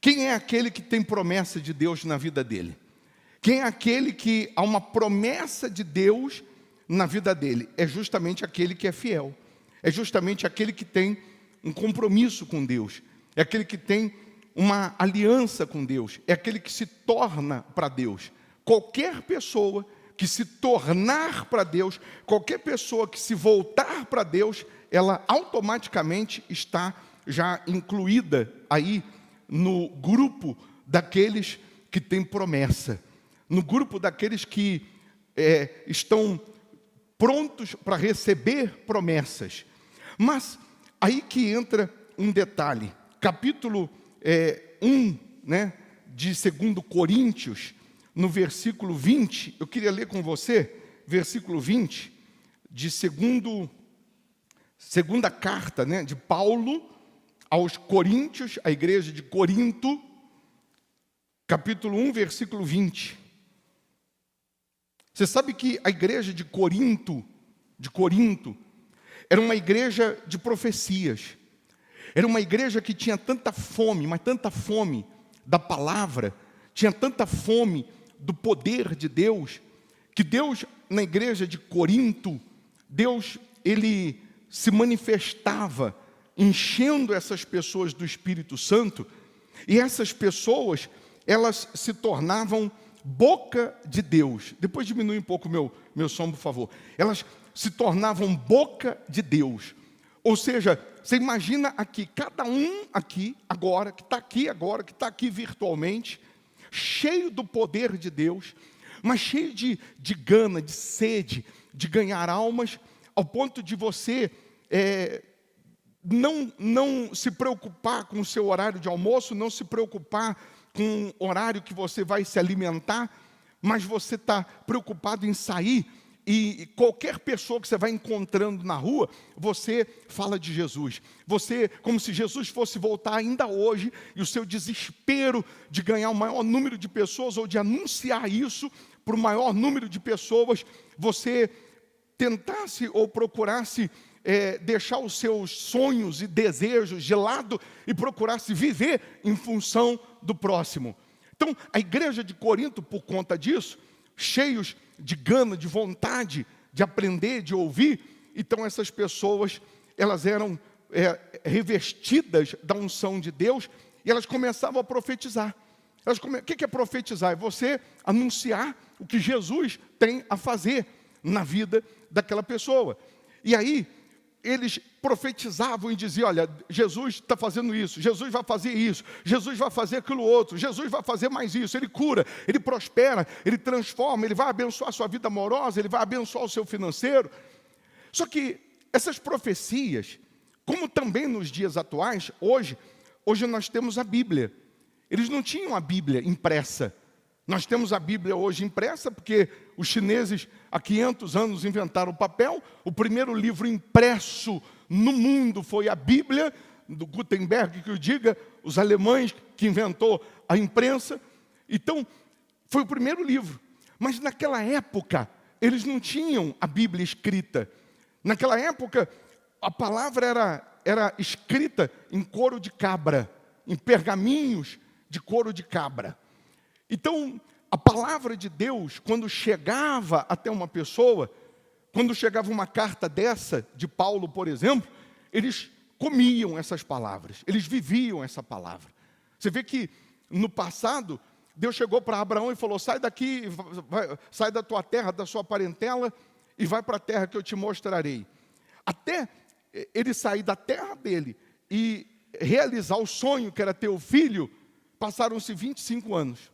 Quem é aquele que tem promessa de Deus na vida dele? Quem é aquele que há uma promessa de Deus na vida dele? É justamente aquele que é fiel. É justamente aquele que tem um compromisso com Deus. É aquele que tem uma aliança com Deus. É aquele que se torna para Deus. Qualquer pessoa que se tornar para Deus, qualquer pessoa que se voltar para Deus, ela automaticamente está já incluída aí no grupo daqueles que têm promessa, no grupo daqueles que estão prontos para receber promessas. Mas aí que entra um detalhe, capítulo 1, né, de 2 Coríntios, no versículo 20, eu queria ler com você, versículo 20, de segunda carta, né, de Paulo aos Coríntios, a igreja de Corinto, capítulo 1, versículo 20. Você sabe que a igreja de Corinto, era uma igreja de profecias. Era uma igreja que tinha tanta fome, mas tanta fome da palavra, tinha tanta fome do poder de Deus, que Deus, na igreja de Corinto, Deus, ele se manifestava, enchendo essas pessoas do Espírito Santo, e essas pessoas, elas se tornavam boca de Deus. Depois diminui um pouco meu som, por favor. Elas se tornavam boca de Deus. Ou seja, você imagina aqui, cada um aqui, agora, que está aqui virtualmente, cheio do poder de Deus, mas cheio de gana, de sede, de ganhar almas, ao ponto de você não se preocupar com o seu horário de almoço, não se preocupar com o horário que você vai se alimentar, mas você está preocupado em sair, e qualquer pessoa que você vai encontrando na rua, você fala de Jesus. Você, como se Jesus fosse voltar ainda hoje, e o seu desespero de ganhar o maior número de pessoas, ou de anunciar isso para o maior número de pessoas, você tentasse ou procurasse deixar os seus sonhos e desejos de lado e procurasse viver em função do próximo. Então, a igreja de Corinto, por conta disso, cheios de gana, de vontade de aprender, de ouvir, então essas pessoas, elas eram revestidas da unção de Deus, e elas começavam a profetizar. O que é profetizar? É você anunciar o que Jesus tem a fazer na vida daquela pessoa. E aí, eles profetizavam e diziam, olha, Jesus está fazendo isso, Jesus vai fazer isso, Jesus vai fazer aquilo outro, Jesus vai fazer mais isso, Ele cura, Ele prospera, Ele transforma, Ele vai abençoar a sua vida amorosa, Ele vai abençoar o seu financeiro. Só que essas profecias, como também nos dias atuais, hoje nós temos a Bíblia. Eles não tinham a Bíblia impressa. Nós temos a Bíblia hoje impressa, porque os chineses há 500 anos inventaram o papel. O primeiro livro impresso no mundo foi a Bíblia, do Gutenberg, que o diga, os alemães que inventou a imprensa. Então, foi o primeiro livro. Mas naquela época, eles não tinham a Bíblia escrita. Naquela época, a palavra era escrita em couro de cabra, em pergaminhos de couro de cabra. Então, a palavra de Deus, quando chegava até uma pessoa, quando chegava uma carta dessa, de Paulo, por exemplo, eles comiam essas palavras, eles viviam essa palavra. Você vê que, no passado, Deus chegou para Abraão e falou, sai daqui, sai da tua terra, da sua parentela, e vai para a terra que eu te mostrarei. Até ele sair da terra dele e realizar o sonho que era ter o filho, passaram-se 25 anos.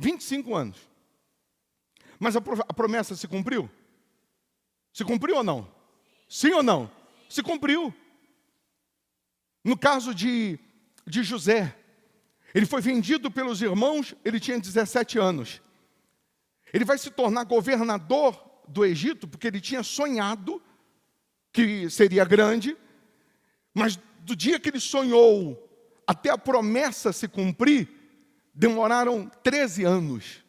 25 anos. Mas a promessa se cumpriu? Se cumpriu ou não? Sim ou não? Se cumpriu. No caso de José, ele foi vendido pelos irmãos, ele tinha 17 anos. Ele vai se tornar governador do Egito, porque ele tinha sonhado que seria grande, mas do dia que ele sonhou até a promessa se cumprir, demoraram 13 anos.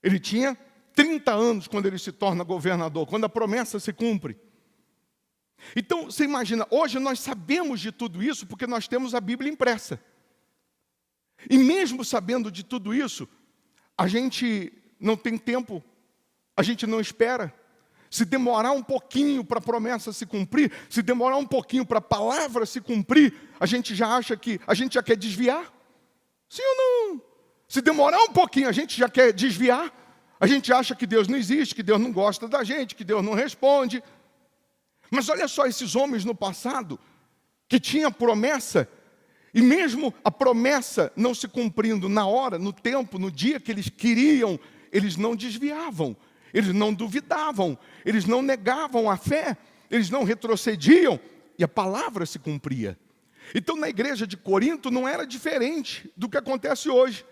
Ele tinha 30 anos quando ele se torna governador, quando a promessa se cumpre. Então, você imagina, hoje nós sabemos de tudo isso porque nós temos a Bíblia impressa. E mesmo sabendo de tudo isso, a gente não tem tempo, a gente não espera. Se demorar um pouquinho para a promessa se cumprir, se demorar um pouquinho para a palavra se cumprir, a gente já quer desviar. Sim ou não? Se demorar um pouquinho, a gente já quer desviar. A gente acha que Deus não existe, que Deus não gosta da gente, que Deus não responde. Mas olha só esses homens no passado, que tinham promessa, e mesmo a promessa não se cumprindo na hora, no tempo, no dia que eles queriam, eles não desviavam, eles não duvidavam, eles não negavam a fé, eles não retrocediam, e a palavra se cumpria. Então na igreja de Corinto não era diferente do que acontece hoje.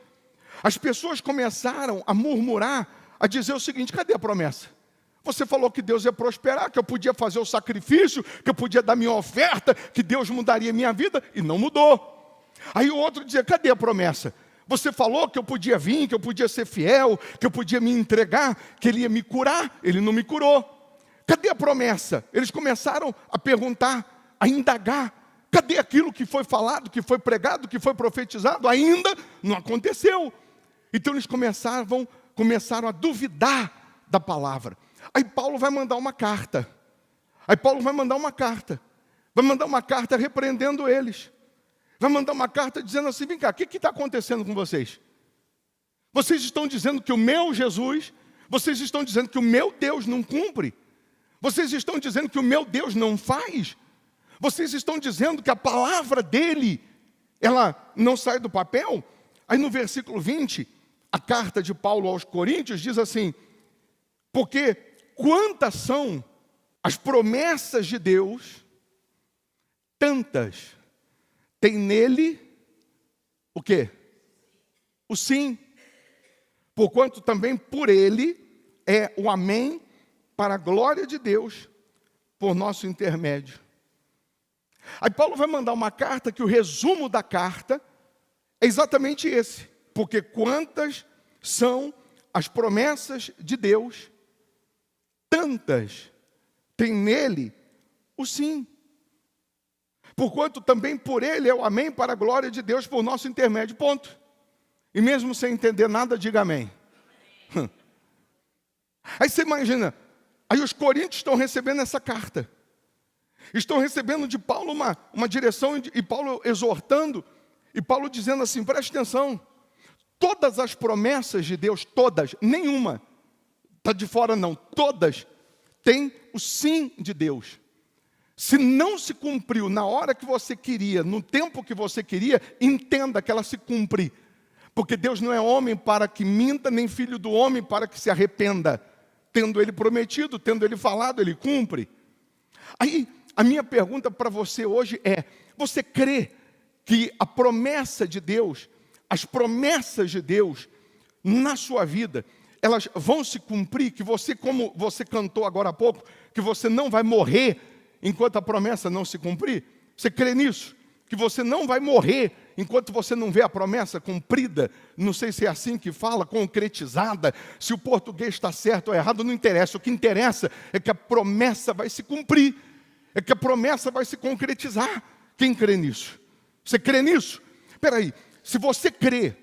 As pessoas começaram a murmurar, a dizer o seguinte: cadê a promessa? Você falou que Deus ia prosperar, que eu podia fazer o sacrifício, que eu podia dar minha oferta, que Deus mudaria minha vida, e não mudou. Aí o outro dizia: cadê a promessa? Você falou que eu podia vir, que eu podia ser fiel, que eu podia me entregar, que Ele ia me curar, Ele não me curou. Cadê a promessa? Eles começaram a perguntar, a indagar. Cadê aquilo que foi falado, que foi pregado, que foi profetizado? Ainda não aconteceu. Então eles começaram a duvidar da palavra. Aí Paulo vai mandar uma carta. Vai mandar uma carta repreendendo eles. Vai mandar uma carta dizendo assim: vem cá, o que está acontecendo com vocês? Vocês estão dizendo que o meu Jesus, vocês estão dizendo que o meu Deus não cumpre. Vocês estão dizendo que o meu Deus não faz. Vocês estão dizendo que a palavra dele, ela não sai do papel. Aí no versículo 20, a carta de Paulo aos Coríntios diz assim: porque quantas são as promessas de Deus, tantas tem nele o quê? O sim. Porquanto também por ele é o amém para a glória de Deus, por nosso intermédio. Aí Paulo vai mandar uma carta que o resumo da carta é exatamente esse. Porque quantas são as promessas de Deus, tantas tem nele o sim. Porquanto também por ele é o amém para a glória de Deus, por nosso intermédio, ponto. E mesmo sem entender nada, diga amém. Aí você imagina, aí os coríntios estão recebendo essa carta. Estão recebendo de Paulo uma direção, e Paulo exortando, e Paulo dizendo assim: preste atenção, todas as promessas de Deus, todas, nenhuma está de fora não, todas têm o sim de Deus. Se não se cumpriu na hora que você queria, no tempo que você queria, entenda que ela se cumpre. Porque Deus não é homem para que minta, nem filho do homem para que se arrependa. Tendo Ele prometido, tendo Ele falado, Ele cumpre. Aí, a minha pergunta para você hoje é: você crê que a promessa de Deus, as promessas de Deus na sua vida, elas vão se cumprir? Que você, como você cantou agora há pouco, que você não vai morrer enquanto a promessa não se cumprir? Você crê nisso? Que você não vai morrer enquanto você não vê a promessa cumprida? Não sei se é assim que fala, concretizada. Se o português está certo ou errado, não interessa. O que interessa é que a promessa vai se cumprir. É que a promessa vai se concretizar. Quem crê nisso? Você crê nisso? Espera aí, se você crê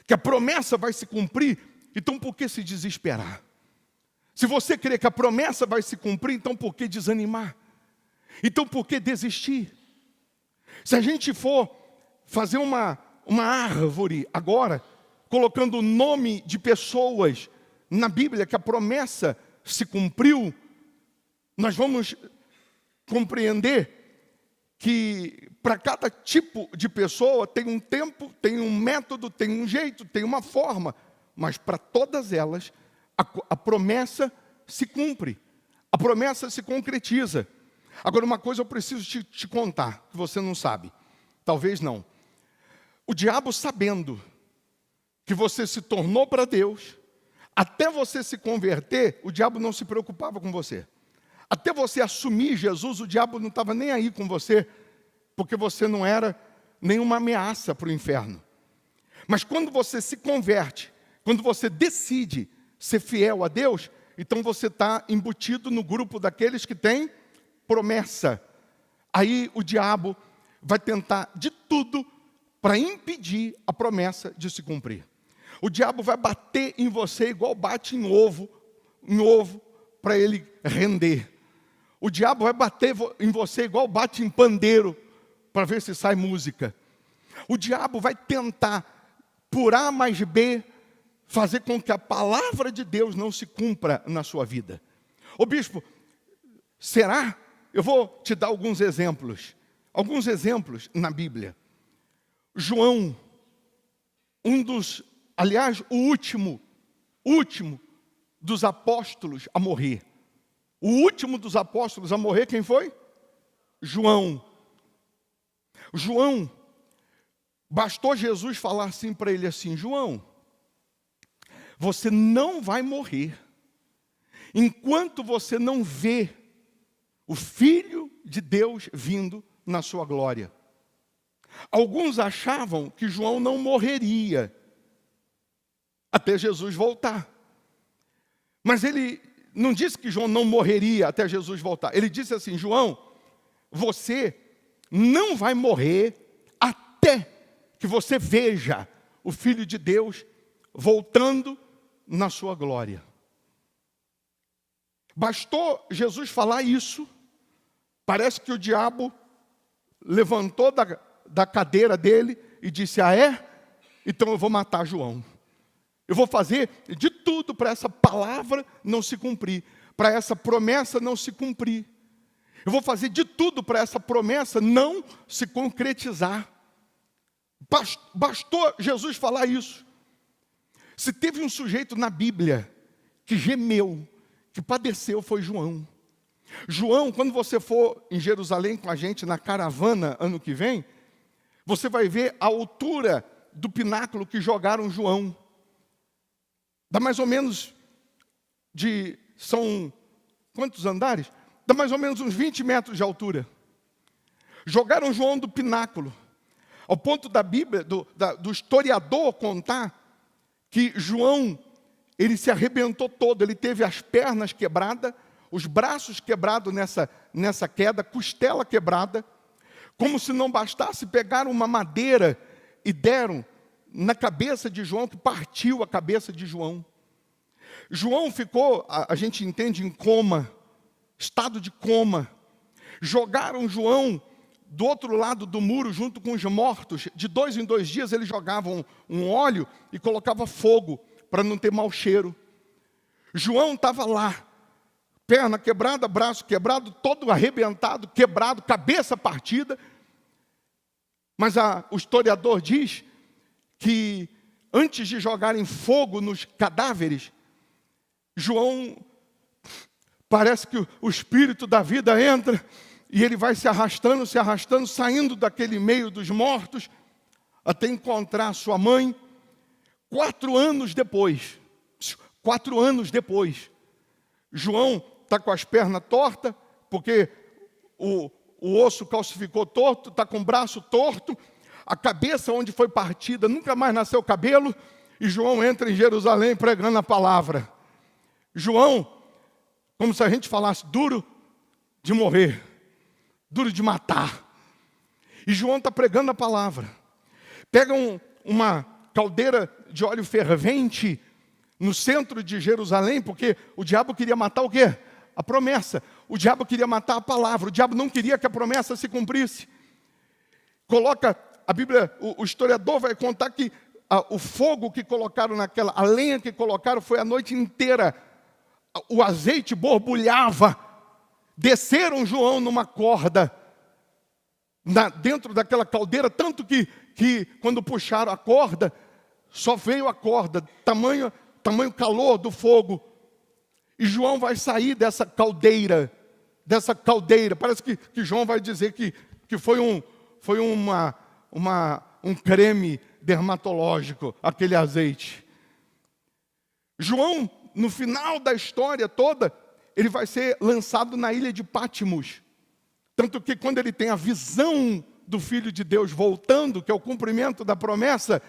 que a promessa vai se cumprir, então por que se desesperar? Se você crê que a promessa vai se cumprir, então por que desanimar? Então por que desistir? Se a gente for fazer uma árvore agora, colocando o nome de pessoas na Bíblia que a promessa se cumpriu, nós vamos compreender que para cada tipo de pessoa tem um tempo, tem um método, tem um jeito, tem uma forma, mas para todas elas a promessa se cumpre, a promessa se concretiza. Agora, uma coisa eu preciso te contar, que você não sabe, talvez não. O diabo, sabendo que você se tornou para Deus, até você se converter, o diabo não se preocupava com você. Até você assumir Jesus, o diabo não estava nem aí com você, porque você não era nenhuma ameaça para o inferno. Mas quando você se converte, quando você decide ser fiel a Deus, então você está embutido no grupo daqueles que têm promessa. Aí o diabo vai tentar de tudo para impedir a promessa de se cumprir. O diabo vai bater em você igual bate em ovo para ele render. O diabo vai bater em você igual bate em pandeiro para ver se sai música. O diabo vai tentar, por A mais B, fazer com que a palavra de Deus não se cumpra na sua vida. Ô bispo, será? Eu vou te dar alguns exemplos na Bíblia. João, o último dos apóstolos a morrer. O último dos apóstolos a morrer, quem foi? João. João, bastou Jesus falar assim para ele assim: João, você não vai morrer enquanto você não vê o Filho de Deus vindo na sua glória. Alguns achavam que João não morreria até Jesus voltar. Mas ele não disse que João não morreria até Jesus voltar. Ele disse assim: João, você não vai morrer até que você veja o Filho de Deus voltando na sua glória. Bastou Jesus falar isso, parece que o diabo levantou da cadeira dele e disse: ah é? Então eu vou matar João. Eu vou fazer de tudo para essa palavra não se cumprir, para essa promessa não se cumprir. Eu vou fazer de tudo para essa promessa não se concretizar. Bastou Jesus falar isso. Se teve um sujeito na Bíblia que gemeu, que padeceu, foi João. João, quando você for em Jerusalém com a gente na caravana ano que vem, você vai ver a altura do pináculo que jogaram João. Dá mais ou menos são quantos andares? Dá mais ou menos uns 20 metros de altura. Jogaram João do pináculo, ao ponto da Bíblia, do historiador contar que João, ele se arrebentou todo, ele teve as pernas quebradas, os braços quebrados nessa queda, costela quebrada. Como se não bastasse, pegaram uma madeira e deram na cabeça de João, que partiu a cabeça de João. João ficou, a gente entende, em coma, estado de coma. Jogaram João do outro lado do muro, junto com os mortos. De 2 em 2 dias eles jogavam um óleo e colocavam fogo, para não ter mau cheiro. João estava lá, perna quebrada, braço quebrado, todo arrebentado, quebrado, cabeça partida. Mas o historiador diz que antes de jogarem fogo nos cadáveres, João, parece que o espírito da vida entra e ele vai se arrastando, saindo daquele meio dos mortos, até encontrar sua mãe. 4 anos depois, João está com as pernas tortas, porque o osso calcificou torto, está com o braço torto, a cabeça onde foi partida, nunca mais nasceu cabelo, e João entra em Jerusalém pregando a palavra. João, como se a gente falasse, duro de morrer, duro de matar. E João está pregando a palavra. Pega uma caldeira de óleo fervente no centro de Jerusalém, porque o diabo queria matar o quê? A promessa. O diabo queria matar a palavra. O diabo não queria que a promessa se cumprisse. Coloca, a Bíblia, o historiador vai contar que o fogo que colocaram a lenha que colocaram foi a noite inteira. O azeite borbulhava. Desceram João numa corda, dentro daquela caldeira, tanto que quando puxaram a corda, só veio a corda, tamanho calor do fogo. E João vai sair dessa caldeira. Parece que João vai dizer que foi um creme dermatológico, aquele azeite. João, no final da história toda, ele vai ser lançado na ilha de Patmos. Tanto que quando ele tem a visão do Filho de Deus voltando, que é o cumprimento da promessa,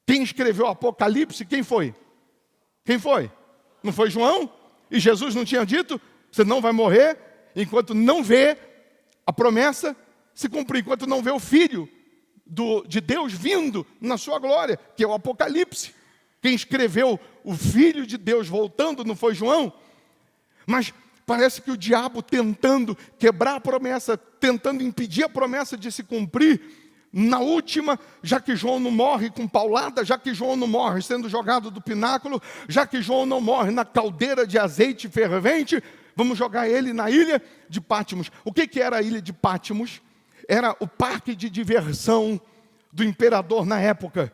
quem escreveu o Apocalipse, quem foi? Não foi João? E Jesus não tinha dito, você não vai morrer enquanto não vê a promessa se cumprir, enquanto não vê o Filho de Deus vindo na sua glória, que é o Apocalipse. Quem escreveu o Filho de Deus voltando não foi João? Mas parece que o diabo tentando quebrar a promessa, tentando impedir a promessa de se cumprir, na última, já que João não morre com paulada, já que João não morre sendo jogado do pináculo, já que João não morre na caldeira de azeite fervente, vamos jogar ele na ilha de Patmos. O que era a ilha de Patmos? Era o parque de diversão do imperador na época.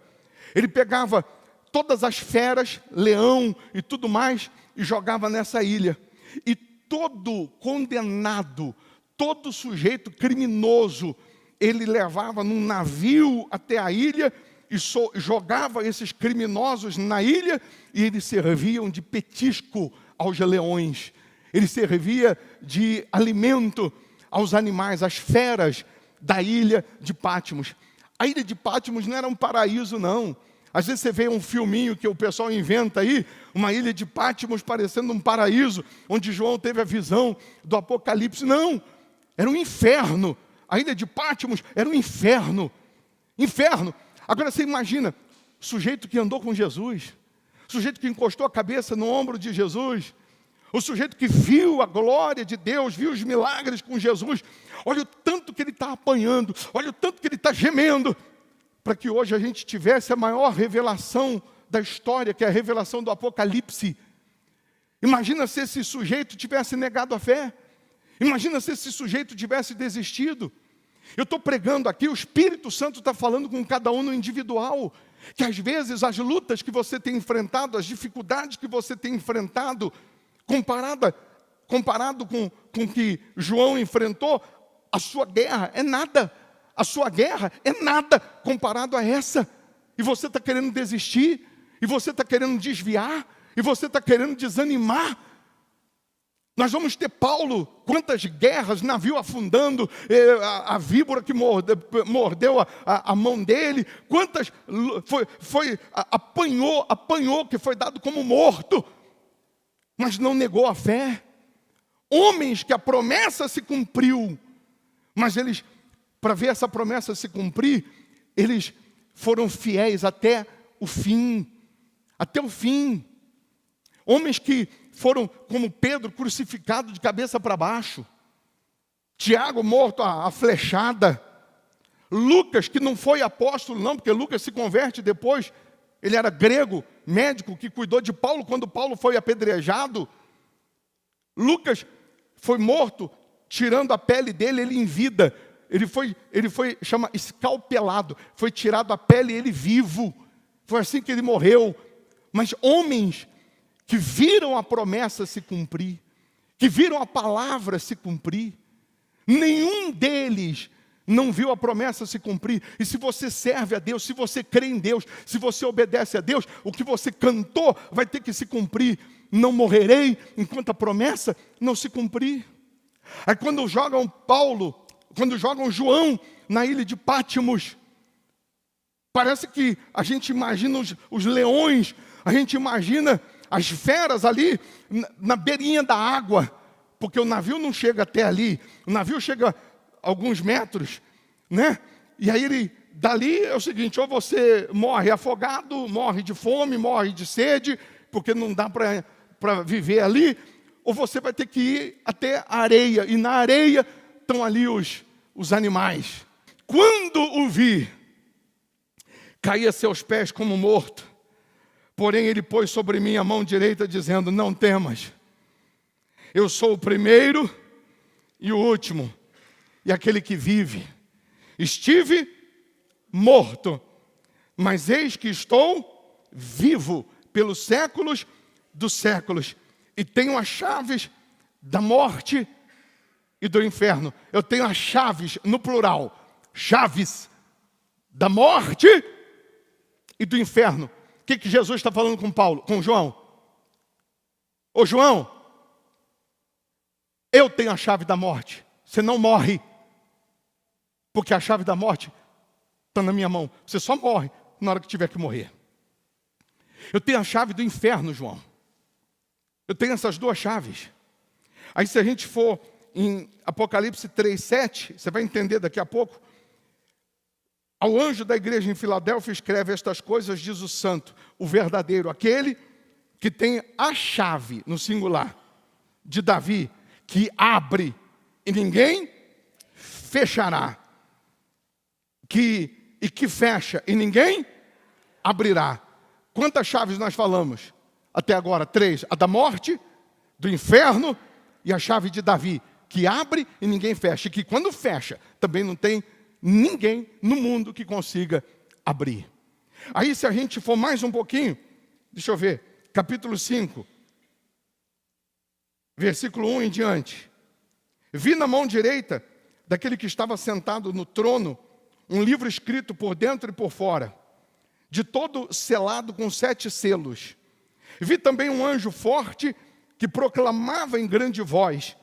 Ele pegava todas as feras, leão e tudo mais, e jogava nessa ilha. E todo condenado, todo sujeito criminoso, ele levava num navio até a ilha e jogava esses criminosos na ilha, e eles serviam de petisco aos leões. Ele servia de alimento aos animais, às feras da ilha de Patmos. A ilha de Patmos não era um paraíso, não. Às vezes você vê um filminho que o pessoal inventa aí, uma ilha de Patmos parecendo um paraíso, onde João teve a visão do Apocalipse. Não, era um inferno. A ilha de Patmos era um inferno. Inferno. Agora você imagina, sujeito que andou com Jesus, sujeito que encostou a cabeça no ombro de Jesus, o sujeito que viu a glória de Deus, viu os milagres com Jesus. Olha o tanto que ele está apanhando, olha o tanto que ele está gemendo, para que hoje a gente tivesse a maior revelação da história, que é a revelação do Apocalipse. Imagina se esse sujeito tivesse negado a fé. Imagina se esse sujeito tivesse desistido. Eu estou pregando aqui, o Espírito Santo está falando com cada um no individual, que às vezes as lutas que você tem enfrentado, as dificuldades que você tem enfrentado, comparado com o que João enfrentou, a sua guerra é nada. A sua guerra é nada comparado a essa. E você está querendo desistir, e você está querendo desviar, e você está querendo desanimar. Nós vamos ter Paulo, quantas guerras, navio afundando, a víbora que mordeu a mão dele, quantas apanhou, que foi dado como morto, mas não negou a fé. Homens que a promessa se cumpriu, mas eles, para ver essa promessa se cumprir, eles foram fiéis até o fim. Até o fim. Homens que foram, como Pedro, crucificado de cabeça para baixo. Tiago morto a flechada. Lucas, que não foi apóstolo não, porque Lucas se converte depois. Ele era grego, médico, que cuidou de Paulo quando Paulo foi apedrejado. Lucas foi morto, tirando a pele dele, ele em vida. Ele foi chama escalpelado, foi tirado a pele, ele vivo. Foi assim que ele morreu. Mas homens que viram a promessa se cumprir, que viram a palavra se cumprir, nenhum deles não viu a promessa se cumprir. E se você serve a Deus, se você crê em Deus, se você obedece a Deus, o que você cantou vai ter que se cumprir. Não morrerei enquanto a promessa não se cumprir. Aí quando jogam João na ilha de Patmos, parece que a gente imagina os leões, a gente imagina as feras ali na beirinha da água, porque o navio não chega até ali, o navio chega a alguns metros, né? E aí dali é o seguinte, ou você morre afogado, morre de fome, morre de sede, porque não dá para viver ali, ou você vai ter que ir até a areia, e na areia estão ali os animais. Quando o vi, caí a seus pés como morto. Porém ele pôs sobre mim a mão direita, dizendo, não temas. Eu sou o primeiro e o último, e aquele que vive. Estive morto, mas eis que estou vivo pelos séculos dos séculos. E tenho as chaves da morte e do inferno. Eu tenho as chaves, no plural, chaves da morte e do inferno. O que Jesus está falando com João? Ô João, eu tenho a chave da morte. Você não morre, porque a chave da morte está na minha mão. Você só morre na hora que tiver que morrer. Eu tenho a chave do inferno, João. Eu tenho essas duas chaves. Aí se a gente for em Apocalipse 3:7, você vai entender daqui a pouco. Ao anjo da igreja em Filadélfia escreve estas coisas, diz o santo, o verdadeiro, aquele que tem a chave, no singular, de Davi, que abre e ninguém fechará, e que fecha e ninguém abrirá. Quantas chaves nós falamos até agora? 3, a da morte, do inferno e a chave de Davi, que abre e ninguém fecha, e que quando fecha, também não tem ninguém no mundo que consiga abrir. Aí se a gente for mais um pouquinho, deixa eu ver, capítulo 5, versículo 1 em diante. Vi na mão direita daquele que estava sentado no trono, um livro escrito por dentro e por fora, de todo selado com 7 selos. Vi também um anjo forte que proclamava em grande voz: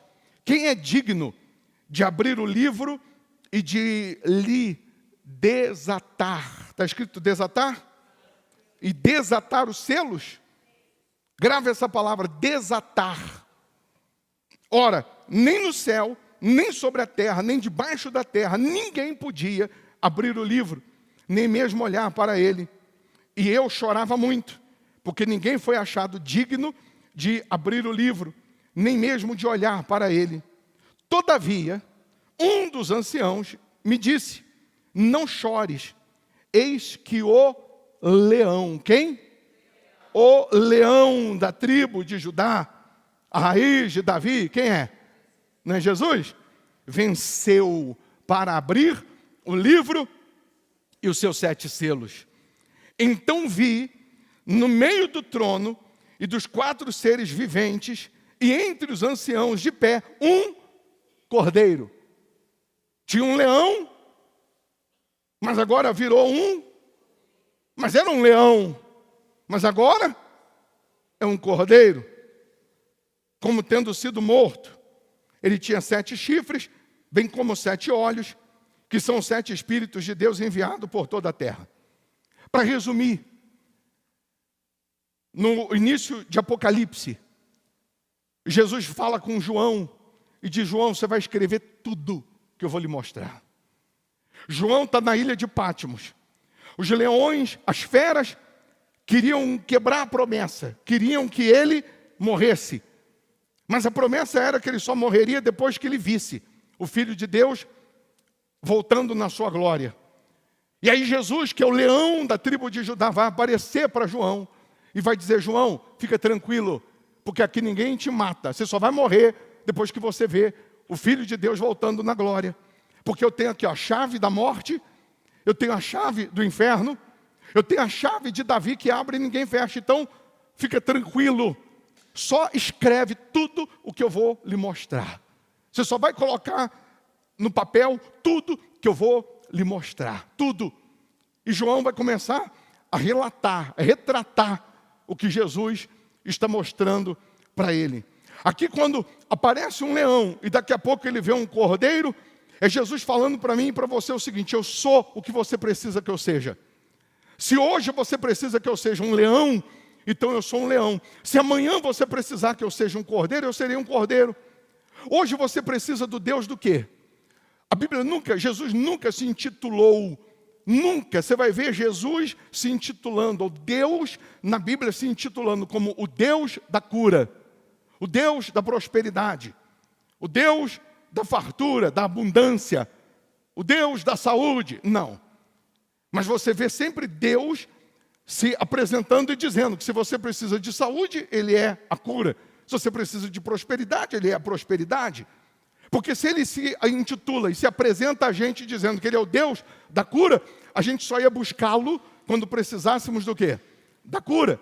quem é digno de abrir o livro e de lhe desatar? Está escrito desatar? E desatar os selos? Grave essa palavra, desatar. Ora, nem no céu, nem sobre a terra, nem debaixo da terra, ninguém podia abrir o livro, nem mesmo olhar para ele. E eu chorava muito, porque ninguém foi achado digno de abrir o livro, nem mesmo de olhar para ele. Todavia, um dos anciãos me disse: não chores, eis que o leão, quem? O leão da tribo de Judá, a raiz de Davi, quem é? Não é Jesus? Venceu para abrir o livro e os seus 7 selos. Então vi, no meio do trono e dos 4 seres viventes, e entre os anciãos de pé, um cordeiro. Tinha um leão, mas agora virou mas era um leão, mas agora é um cordeiro, como tendo sido morto. Ele tinha 7 chifres, bem como 7 olhos, que são 7 Espíritos de Deus enviados por toda a terra. Para resumir, no início de Apocalipse, Jesus fala com João e diz: João, você vai escrever tudo que eu vou lhe mostrar. João está na ilha de Patmos. Os leões, as feras, queriam quebrar a promessa, queriam que ele morresse. Mas a promessa era que ele só morreria depois que ele visse o Filho de Deus voltando na sua glória. E aí Jesus, que é o leão da tribo de Judá, vai aparecer para João e vai dizer: João, fica tranquilo, porque aqui ninguém te mata, você só vai morrer depois que você vê o Filho de Deus voltando na glória. Porque eu tenho aqui a chave da morte, eu tenho a chave do inferno, eu tenho a chave de Davi que abre e ninguém fecha. Então, fica tranquilo, só escreve tudo o que eu vou lhe mostrar. Você só vai colocar no papel tudo que eu vou lhe mostrar, tudo. E João vai começar a relatar, a retratar o que Jesus está mostrando para ele. Aqui quando aparece um leão e daqui a pouco ele vê um cordeiro, é Jesus falando para mim e para você o seguinte: eu sou o que você precisa que eu seja. Se hoje você precisa que eu seja um leão, então eu sou um leão. Se amanhã você precisar que eu seja um cordeiro, eu serei um cordeiro. Hoje você precisa do Deus do quê? A Bíblia Jesus nunca se intitulou, nunca, você vai ver Jesus se intitulando, ou Deus na Bíblia se intitulando como o Deus da cura, o Deus da prosperidade, o Deus da fartura, da abundância, o Deus da saúde. Não. Mas você vê sempre Deus se apresentando e dizendo que se você precisa de saúde, Ele é a cura. Se você precisa de prosperidade, Ele é a prosperidade. Porque se Ele se intitula e se apresenta a gente dizendo que Ele é o Deus da cura, a gente só ia buscá-lo quando precisássemos do quê? Da cura.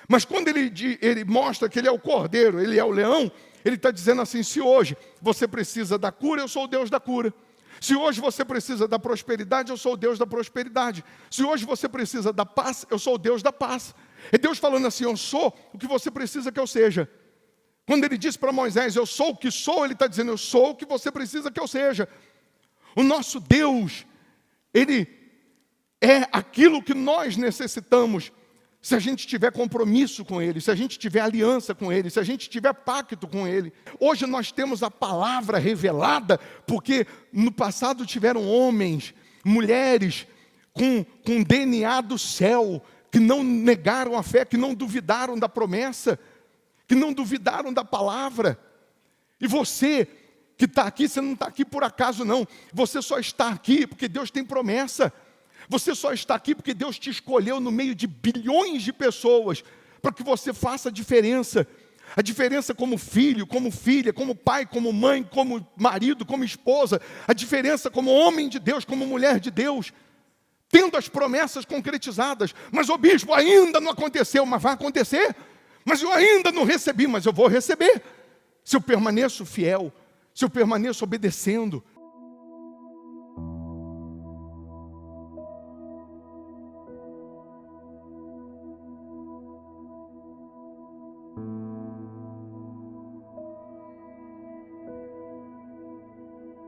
Mas quando ele mostra que Ele é o cordeiro, Ele é o leão, Ele está dizendo assim: se hoje você precisa da cura, eu sou o Deus da cura. Se hoje você precisa da prosperidade, eu sou o Deus da prosperidade. Se hoje você precisa da paz, eu sou o Deus da paz. É Deus falando assim: eu sou o que você precisa que eu seja. Quando Ele diz para Moisés: eu sou o que sou, Ele está dizendo: eu sou o que você precisa que eu seja. O nosso Deus, Ele é aquilo que nós necessitamos. Se a gente tiver compromisso com Ele, se a gente tiver aliança com Ele, se a gente tiver pacto com Ele. Hoje nós temos a palavra revelada, porque no passado tiveram homens, mulheres, com DNA do céu, que não negaram a fé, que não duvidaram da promessa, que não duvidaram da palavra. E você que está aqui, você não está aqui por acaso não, você só está aqui porque Deus tem promessa, você só está aqui porque Deus te escolheu no meio de bilhões de pessoas, para que você faça a diferença como filho, como filha, como pai, como mãe, como marido, como esposa, a diferença como homem de Deus, como mulher de Deus, tendo as promessas concretizadas. Mas o bispo, ainda não aconteceu, mas vai acontecer, mas eu ainda não recebi, mas eu vou receber, se eu permaneço fiel, se eu permaneço obedecendo,